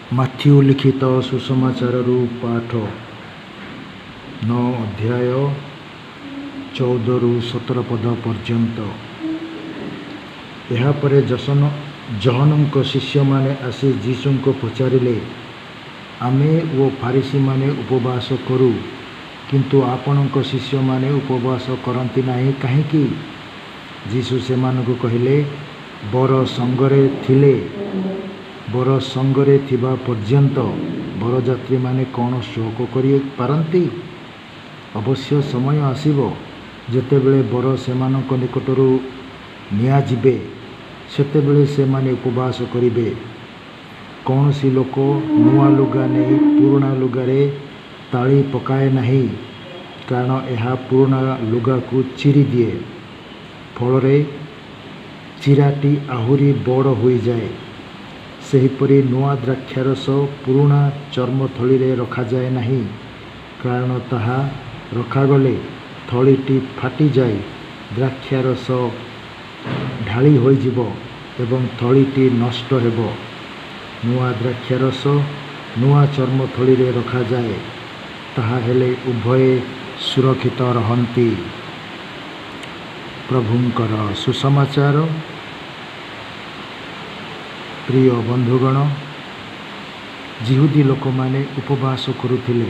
Matthew ଲିଖିତ ସୁସମାଚାରରୁ ପାଠ 9 ଅଧ୍ୟାୟ 14ରୁ 17 ପଦ ପର୍ଯ୍ୟନ୍ତ। ଏହାପରେ ଜହନଙ୍କ ଶିଷ୍ୟମାନେ ଆସି ଯୀଶୁଙ୍କୁ ପଚାରିଲେ, ଆମେ ଓ ଫାରିସୀମାନେ ଉପବାସ କରୁ, କିନ୍ତୁ ଆପଣଙ୍କ ଶିଷ୍ୟମାନେ ଉପବାସ କରନ୍ତି ନାହିଁ କାହିଁକି? ଯୀଶୁ ସେମାନଙ୍କୁ କହିଲେ, ବର ସଙ୍ଗରେ ଥିବା ପର୍ଯ୍ୟନ୍ତ ବରଯାତ୍ରୀମାନେ କ'ଣ ଶୋକ କରିପାରନ୍ତି? ଅବଶ୍ୟ ସମୟ ଆସିବ ଯେତେବେଳେ ବର ସେମାନଙ୍କ ନିକଟରୁ ନିଆଯିବେ, ସେତେବେଳେ ସେମାନେ ଉପବାସ କରିବେ। କୌଣସି ଲୋକ ନୂଆ ଲୁଗା ନେଇ ପୁରୁଣା ଲୁଗାରେ ତାଳି ପକାଏ ନାହିଁ, କାରଣ ଏହା ପୁରୁଣା ଲୁଗାକୁ ଚିରି ଦିଏ। ଫଳରେ ଚିରାଟି ଆହୁରି ବଡ଼ ହୋଇଯାଏ। ସେହିପରି ନୂଆ ଦ୍ରାକ୍ଷାରସ ପୁରୁଣା ଚର୍ମଥଳିରେ ରଖାଯାଏ ନାହିଁ, କାରଣ ତାହା ରଖାଗଲେ ଥଳିଟି ଫାଟିଯାଇ ଦ୍ରାକ୍ଷାରସ ଢାଳି ହୋଇଯିବ ଏବଂ ଥଳିଟି ନଷ୍ଟ ହେବ। ନୂଆ ଦ୍ରାକ୍ଷାରସ ନୂଆ ଚର୍ମଥଳିରେ ରଖାଯାଏ, ତାହା ହେଲେ ଉଭୟେ ସୁରକ୍ଷିତ ରହନ୍ତି। ପ୍ରଭୁଙ୍କର ସୁସମାଚାର। ପ୍ରିୟ ବନ୍ଧୁଗଣ, ଯିହୁଦୀ ଲୋକମାନେ ଉପବାସ କରୁଥିଲେ,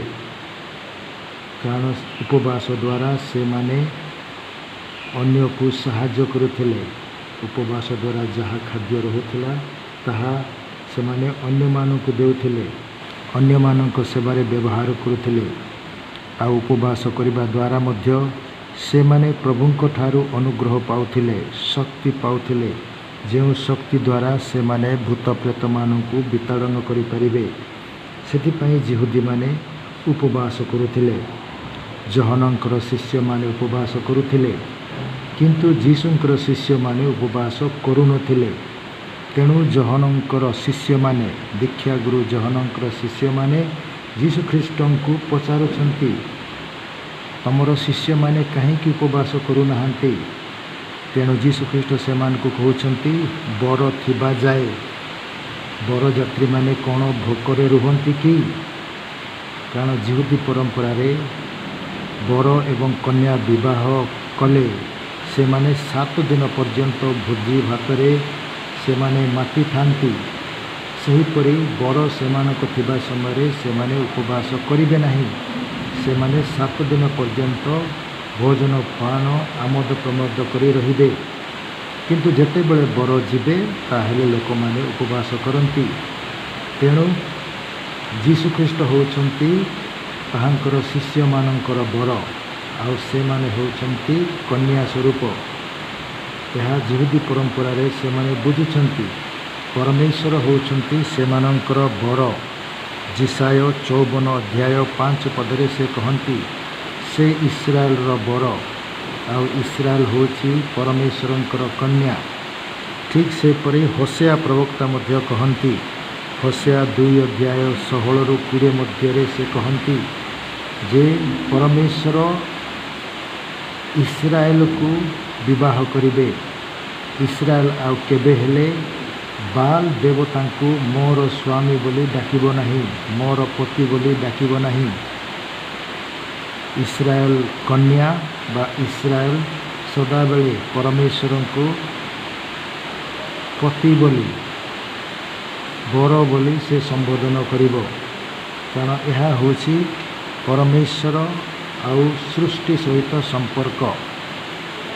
କାରଣ ଉପବାସ ଦ୍ୱାରା ସେମାନେ ଅନ୍ୟକୁ ସାହାଯ୍ୟ କରୁଥିଲେ। ଉପବାସ ଦ୍ୱାରା ଯାହା ଖାଦ୍ୟ ରହୁଥିଲା ତାହା ସେମାନେ ଅନ୍ୟମାନଙ୍କୁ ଦେଉଥିଲେ, ଅନ୍ୟମାନଙ୍କ ସେବାରେ ବ୍ୟବହାର କରୁଥିଲେ। ଆଉ ଉପବାସ କରିବା ଦ୍ୱାରା ମଧ୍ୟ ସେମାନେ ପ୍ରଭୁଙ୍କ ଠାରୁ ଅନୁଗ୍ରହ ପାଉଥିଲେ, ଶକ୍ତି ପାଉଥିଲେ, ଯେଉଁ ଶକ୍ତି ଦ୍ୱାରା ସେମାନେ ଭୂତ ପ୍ରେତମାନଙ୍କୁ ବିତାଡ଼ନ କରିପାରିବେ। ସେଥିପାଇଁ ଯିହୁଦୀମାନେ ଉପବାସ କରୁଥିଲେ। ଜହନଙ୍କର ଶିଷ୍ୟମାନେ ଉପବାସ କରୁଥିଲେ, କିନ୍ତୁ ଯୀଶୁଙ୍କର ଶିଷ୍ୟମାନେ ଉପବାସ କରୁନଥିଲେ। ତେଣୁ ଜହନଙ୍କର ଶିଷ୍ୟମାନେ, ଦୀକ୍ଷାଗୁରୁ ଜହନଙ୍କର ଶିଷ୍ୟମାନେ ଯୀଶୁଖ୍ରୀଷ୍ଟଙ୍କୁ ପଚାରୁଛନ୍ତି, ତମର ଶିଷ୍ୟମାନେ କାହିଁକି ଉପବାସ କରୁନାହାନ୍ତି? ତେଣୁ ଯୀଶୁଖ୍ରୀଷ୍ଟ ସେମାନଙ୍କୁ କହୁଛନ୍ତି, ବର ଥିବା ଯାଏ ବରଯାତ୍ରୀମାନେ କ'ଣ ଭୋକରେ ରୁହନ୍ତି କି? କାରଣ ଯିହୁଦୀ ପରମ୍ପରାରେ ବର ଏବଂ କନ୍ୟା ବିବାହ କଲେ ସେମାନେ 7 ଦିନ ପର୍ଯ୍ୟନ୍ତ ଭୋଜି ଭାତରେ ସେମାନେ ମାତିଥାନ୍ତି। ସେହିପରି ବର ସେମାନଙ୍କ ଥିବା ସମୟରେ ସେମାନେ ଉପବାସ କରିବେ ନାହିଁ। ସେମାନେ 7 ଦିନ ପର୍ଯ୍ୟନ୍ତ ଭୋଜନ ପାନ ଆମୋଦ ପ୍ରମୋଦ କରି ରହିବେ। କିନ୍ତୁ ଯେତେବେଳେ ବର ଯିବେ, ତାହେଲେ ଲୋକମାନେ ଉପବାସ କରନ୍ତି। ତେଣୁ ଯୀଶୁଖ୍ରୀଷ୍ଟ ହେଉଛନ୍ତି ତାହାଙ୍କର ଶିଷ୍ୟମାନଙ୍କର ବର, ଆଉ ସେମାନେ ହେଉଛନ୍ତି କନ୍ୟା ସ୍ୱରୂପ। ଏହା ଯିହୁଦୀ ପରମ୍ପରାରେ ସେମାନେ ବୁଝୁଛନ୍ତି। ପରମେଶ୍ୱର ହେଉଛନ୍ତି ସେମାନଙ୍କର ବର। ଯିଶାୟ 54 ଅଧ୍ୟାୟ 5 ପଦରେ ସେ କହନ୍ତି, ସେ ଇସ୍ରାଏଲର ବର, ଆଉ ଇସ୍ରାଏଲ ହେଉଛି ପରମେଶ୍ୱରଙ୍କର କନ୍ୟା। ଠିକ୍ ସେପରି ହୋସେଆ ପ୍ରବକ୍ତା ମଧ୍ୟ କହନ୍ତି, ହୋସେଆ 2 ଅଧ୍ୟାୟ 16ରୁ 20 ମଧ୍ୟରେ ସେ କହନ୍ତି ଯେ ପରମେଶ୍ୱର ଇସ୍ରାଏଲକୁ ବିବାହ କରିବେ। ଇସ୍ରାଏଲ ଆଉ କେବେ ହେଲେ ବାଲ୍ ଦେବତାଙ୍କୁ ମୋର ସ୍ୱାମୀ ବୋଲି ଡାକିବ ନାହିଁ, ମୋର ପତି ବୋଲି ଡାକିବ ନାହିଁ। ଇସ୍ରାଏଲ କନ୍ୟା ବା ଇସ୍ରାଏଲ ସଦାବେଳେ ପରମେଶ୍ୱରଙ୍କୁ ପତି ବୋଲି, ବର ବୋଲି ସେ ସମ୍ବୋଧନ କରିବ। କାରଣ ଏହା ହେଉଛି ପରମେଶ୍ୱର ଆଉ ସୃଷ୍ଟି ସହିତ ସମ୍ପର୍କ।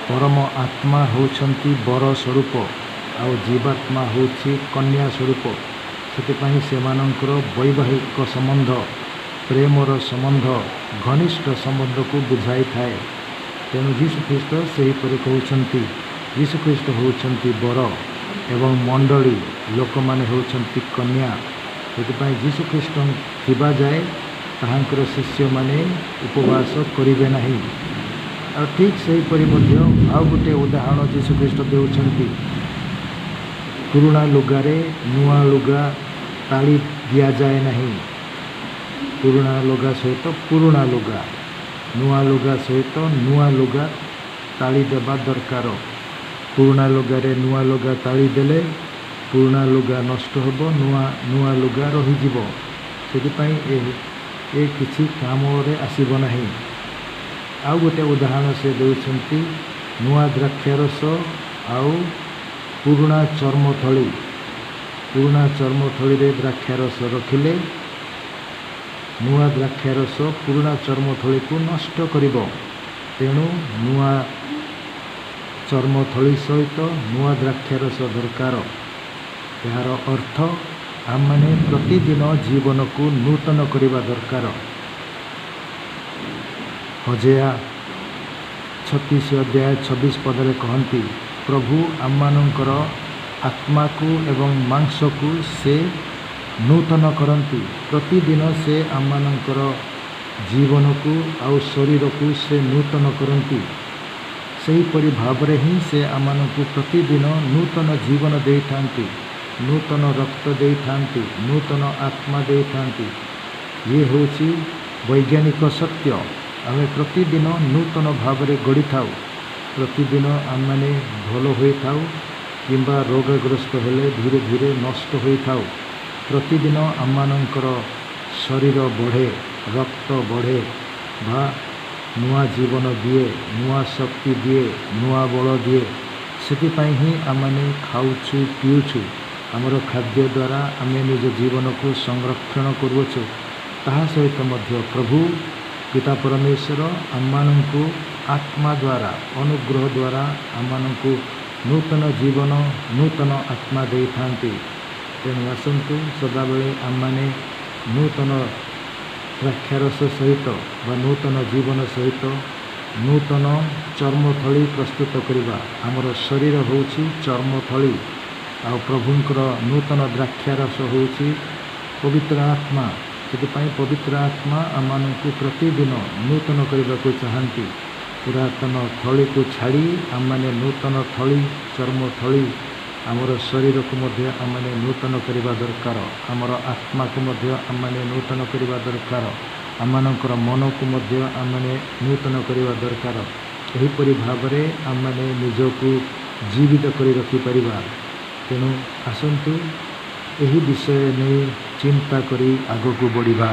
ପରମ ଆତ୍ମା ହେଉଛନ୍ତି ବର ସ୍ୱରୂପ, ଆଉ ଜୀବାତ୍ମା ହେଉଛି କନ୍ୟା ସ୍ୱରୂପ। ସେଥିପାଇଁ ସେମାନଙ୍କର ବୈବାହିକ ସମ୍ବନ୍ଧ, ପ୍ରେମର ସମ୍ବନ୍ଧ, ଘନିଷ୍ଠ ସମ୍ବନ୍ଧକୁ ବୁଝାଇଥାଏ। ତେଣୁ ଯୀଶୁଖ୍ରୀଷ୍ଟ ସେହିପରି କହୁଛନ୍ତି। ଯୀଶୁଖ୍ରୀଷ୍ଟ ହେଉଛନ୍ତି ବର ଏବଂ ମଣ୍ଡଳୀ, ଲୋକମାନେ ହେଉଛନ୍ତି କନ୍ୟା। ସେଥିପାଇଁ ଯୀଶୁଖ୍ରୀଷ୍ଟ ଥିବା ଯାଏ ତାହାଙ୍କର ଶିଷ୍ୟମାନେ ଉପବାସ କରିବେ ନାହିଁ। ଆଉ ଠିକ୍ ସେହିପରି ମଧ୍ୟ ଆଉ ଗୋଟିଏ ଉଦାହରଣ ଯୀଶୁଖ୍ରୀଷ୍ଟ ଦେଉଛନ୍ତି। ପୁରୁଣା ଲୁଗାରେ ନୂଆ ଲୁଗା ତାଳି ଦିଆଯାଏ ନାହିଁ। ପୁରୁଣା ଲୁଗା ସହିତ ପୁରୁଣା ଲୁଗା, ନୂଆ ଲୁଗା ସହିତ ନୂଆ ଲୁଗା ତାଳି ଦେବା ଦରକାର। ପୁରୁଣା ଲୁଗାରେ ନୂଆ ଲୁଗା ତାଳି ଦେଲେ ପୁରୁଣା ଲୁଗା ନଷ୍ଟ ହେବ, ନୂଆ ଲୁଗା ରହିଯିବ। ସେଥିପାଇଁ ଏ କିଛି କାମରେ ଆସିବ ନାହିଁ। ଆଉ ଗୋଟେ ଉଦାହରଣ ସେ ଦେଉଛନ୍ତି, ନୂଆ ଦ୍ରାକ୍ଷାରସ ଆଉ ପୁରୁଣା ଚର୍ମଥଳି। ପୁରୁଣା ଚର୍ମଥଳିରେ ଦ୍ରାକ୍ଷାରସ ରଖିଲେ ନୂଆ ଦ୍ରାକ୍ଷାରସ ପୁରୁଣା ଚର୍ମଥଳିକୁ ନଷ୍ଟ କରିବ। ତେଣୁ ନୂଆ ଚର୍ମଥଳି ସହିତ ନୂଆ ଦ୍ରାକ୍ଷାରସ ଦରକାର। ଏହାର ଅର୍ଥ ଆମମାନେ ପ୍ରତିଦିନ ଜୀବନକୁ ନୂତନ କରିବା ଦରକାର। ହଜେୟା 36:26 କହନ୍ତି, ପ୍ରଭୁ ଆମମାନଙ୍କର ଆତ୍ମାକୁ ଏବଂ ମାଂସକୁ ସେ ନୂତନ କରନ୍ତି। ପ୍ରତିଦିନ ସେ ଆମମାନଙ୍କର ଜୀବନକୁ ଆଉ ଶରୀରକୁ ସେ ନୂତନ କରନ୍ତି। ସେହିପରି ଭାବରେ ହିଁ ସେ ଆମମାନଙ୍କୁ ପ୍ରତିଦିନ ନୂତନ ଜୀବନ ଦେଇଥାନ୍ତି, ନୂତନ ରକ୍ତ ଦେଇଥାନ୍ତି, ନୂତନ ଆତ୍ମା ଦେଇଥାନ୍ତି। ଇଏ ହେଉଛି ବୈଜ୍ଞାନିକ ସତ୍ୟ। ଆମେ ପ୍ରତିଦିନ ନୂତନ ଭାବରେ ଗଢ଼ିଥାଉ। ପ୍ରତିଦିନ ଆମମାନେ ଭଲ ହୋଇଥାଉ କିମ୍ବା ରୋଗଗ୍ରସ୍ତ ହେଲେ ଧୀରେ ଧୀରେ ନଷ୍ଟ ହୋଇଥାଉ। ପ୍ରତିଦିନ ଆମମାନଙ୍କର ଶରୀର ବଢ଼େ, ରକ୍ତ ବଢ଼େ ବା ନୂଆ ଜୀବନ ଦିଏ, ନୂଆ ଶକ୍ତି ଦିଏ, ନୂଆ ବଳ ଦିଏ। ସେଥିପାଇଁ ହିଁ ଆମମାନେ ଖାଉଛୁ, ପିଉଛୁ। ଆମର ଖାଦ୍ୟ ଦ୍ୱାରା ଆମେ ନିଜ ଜୀବନକୁ ସଂରକ୍ଷଣ କରୁଅଛୁ। ତାହା ସହିତ ମଧ୍ୟ ପ୍ରଭୁ ପିତା ପରମେଶ୍ୱର ଆମମାନଙ୍କୁ ଆତ୍ମା ଦ୍ୱାରା, ଅନୁଗ୍ରହ ଦ୍ୱାରା ଆମମାନଙ୍କୁ ନୂତନ ଜୀବନ, ନୂତନ ଆତ୍ମା ଦେଇଥାନ୍ତି। ତେଣୁ ଆସନ୍ତୁ ସଦାବେଳେ ଆମମାନେ ନୂତନ ଦ୍ରାକ୍ଷାରସ ସହିତ ବା ନୂତନ ଜୀବନ ସହିତ ନୂତନ ଚର୍ମଥଳି ପ୍ରସ୍ତୁତ କରିବା। ଆମର ଶରୀର ହେଉଛି ଚର୍ମଥଳି, ଆଉ ପ୍ରଭୁଙ୍କର ନୂତନ ଦ୍ରାକ୍ଷାରସ ହେଉଛି ପବିତ୍ର ଆତ୍ମା। ସେଥିପାଇଁ ପବିତ୍ର ଆତ୍ମା ଆମମାନଙ୍କୁ ପ୍ରତିଦିନ ନୂତନ କରିବାକୁ ଚାହାନ୍ତି। ପୁରାତନ ଥଳିକୁ ଛାଡ଼ି ଆମମାନେ ନୂତନ ଥଳି, ଚର୍ମଥଳି, ଆମର ଶରୀରକୁ ମଧ୍ୟ ଆମମାନେ ନୂତନ କରିବା ଦରକାର। ଆମର ଆତ୍ମାକୁ ମଧ୍ୟ ଆମମାନେ ନୂତନ କରିବା ଦରକାର। ଆମମାନଙ୍କର ମନକୁ ମଧ୍ୟ ଆମମାନେ ନୂତନ କରିବା ଦରକାର। ଏହିପରି ଭାବରେ ଆମମାନେ ନିଜକୁ ଜୀବିତ କରି ରଖିପାରିବା। ତେଣୁ ଆସନ୍ତୁ ଏହି ବିଷୟ ନେଇ ଚିନ୍ତା କରି ଆଗକୁ ବଢ଼ିବା।